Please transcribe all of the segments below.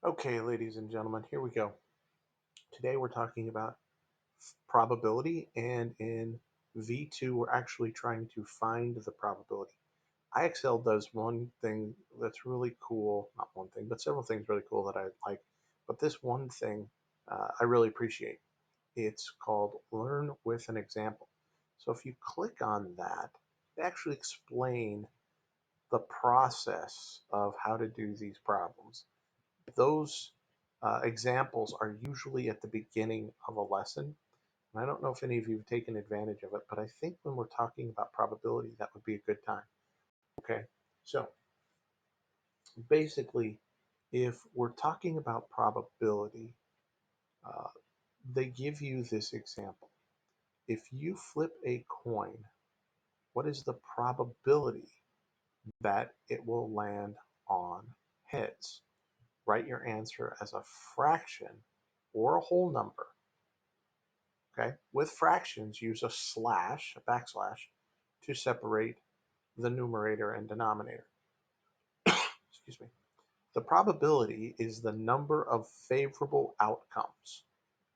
Okay, ladies and gentlemen, here we go. Today we're talking about probability, and in V2, we're actually trying to find the probability. IXL does one thing that's really cool, not one thing, but several things really cool that I like. But this one thing I really appreciate. It's called Learn with an Example. So if you click on that, they actually explain the process of how to do these problems. Those examples are usually at the beginning of a lesson. And I don't know if any of you have taken advantage of it, but I think when we're talking about probability, that would be a good time. Okay, so basically, if we're talking about probability, uh, they give you this example. If you flip a coin, what is the probability that it will land on heads? Write your answer as a fraction or a whole number. Okay, with fractions, use a slash, a backslash, to separate the numerator and denominator. Excuse me. The probability is the number of favorable outcomes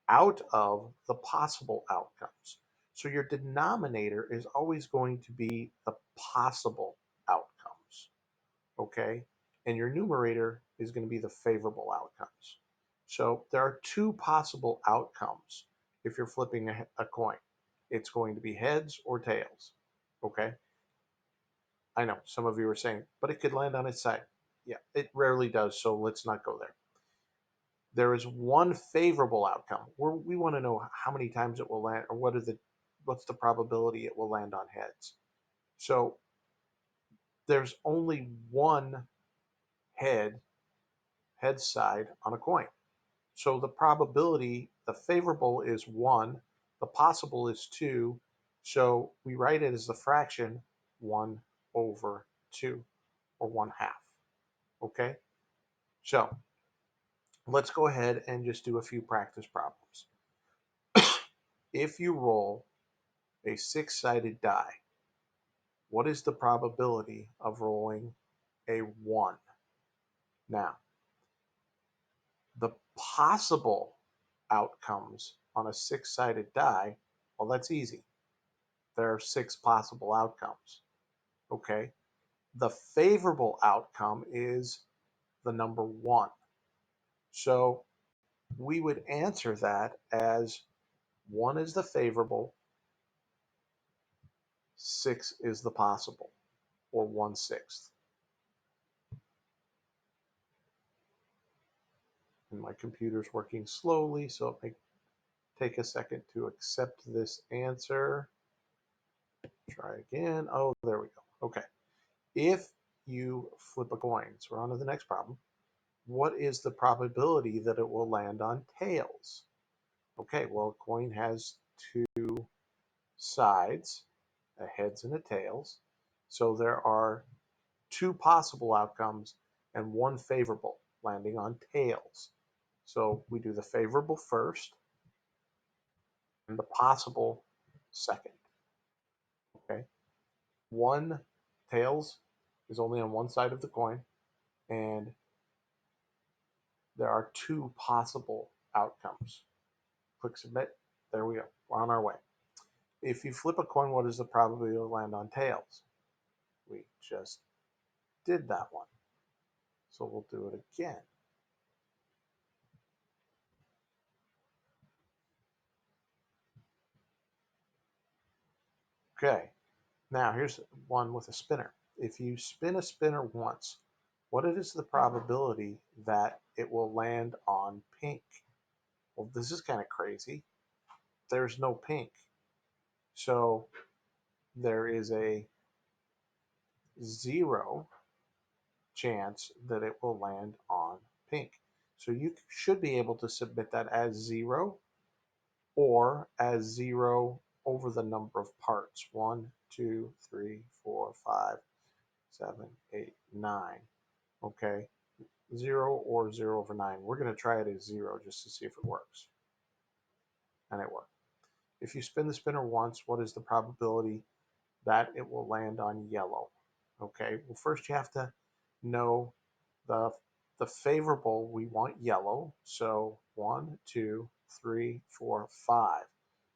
out of the possible outcomes. So your denominator is always going to be the possible outcomes, okay? And your numerator is going to be the favorable outcomes. So there are two possible outcomes if you're flipping a coin. It's going to be heads or tails, okay? I know some of you are saying, but it could land on its side. Yeah, it rarely does, so let's not go there. There is one favorable outcome where we want to know how many times it will land, or what's the probability it will land on heads. So there's only one head head side on a coin. So the probability, the favorable is 1, the possible is 2. So we write it as the fraction 1 over 2, or 1/2. Okay? So let's go ahead and just do a few practice problems. If you roll a six-sided die, what is the probability of rolling a 1? Now, the possible outcomes on a six-sided die, well, that's easy. There are 6 possible outcomes. Okay? The favorable outcome is the number 1. So we would answer that as 1 is the favorable, 6 is the possible, or 1/6. And my computer's working slowly, so it may take a second to accept this answer. Try again. Oh, there we go. Okay. If you flip a coin, so we're on to the next problem. What is the probability that it will land on tails? Okay, well, a coin has two sides, a heads and a tails. So there are 2 possible outcomes and 1 favorable, landing on tails. So we do the favorable first and the possible second. Okay, one tails is only on one side of the coin, and there are 2 possible outcomes. Click submit. There we go. We're on our way. If you flip a coin, what is the probability to land on tails? We just did that one. So we'll do it again. Okay, now here's one with a spinner. If you spin a spinner once, what is the probability that it will land on pink? Well, this is kind of crazy. There's no pink. So there is a 0 chance that it will land on pink. So you should be able to submit that as 0 or as 0 over the number of parts. 1, 2, 3, 4, 5, 7, 8, 9. Okay, 0 or 0 over 9. We're going to try it as 0 just to see if it works. And it worked. If you spin the spinner once, what is the probability that it will land on yellow? Okay, well, first you have to know the the favorable, we want yellow. So 1, 2, 3, 4, 5.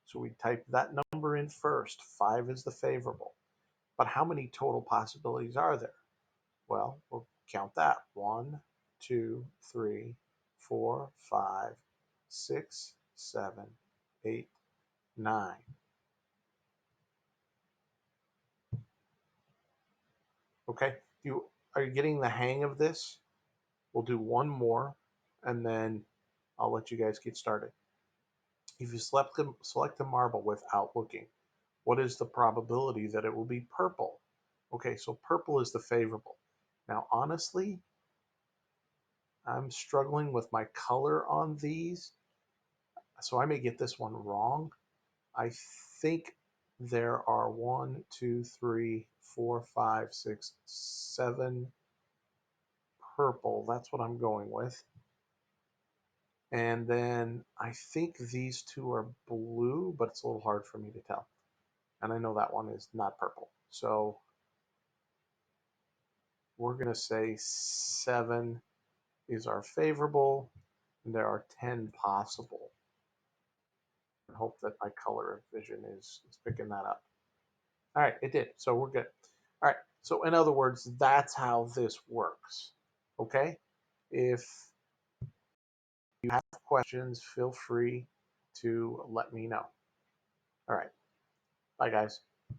So we type that number in first. 5 is the favorable. But how many total possibilities are there? Well, we'll count that. 1, 2, 3, 4, 5, 6, 7, 8, 9. Okay, are you getting the hang of this? We'll do one more, and then I'll let you guys get started. If you select a marble without looking, what is the probability that it will be purple? Okay, so purple is the favorable. Now, honestly, I'm struggling with my color on these, so I may get this one wrong. I think there are 1, 2, 3, 4, 5, 6, 7 purple. That's what I'm going with. And then I think these two are blue, but it's a little hard for me to tell. And I know that one is not purple. So we're going to say 7 is our favorable, and there are 10 possible. I hope that my color vision is picking that up. All right, it did. So we're good. All right. So in other words, that's how this works. Okay. If you have questions, feel free to let me know. All right. Bye, guys.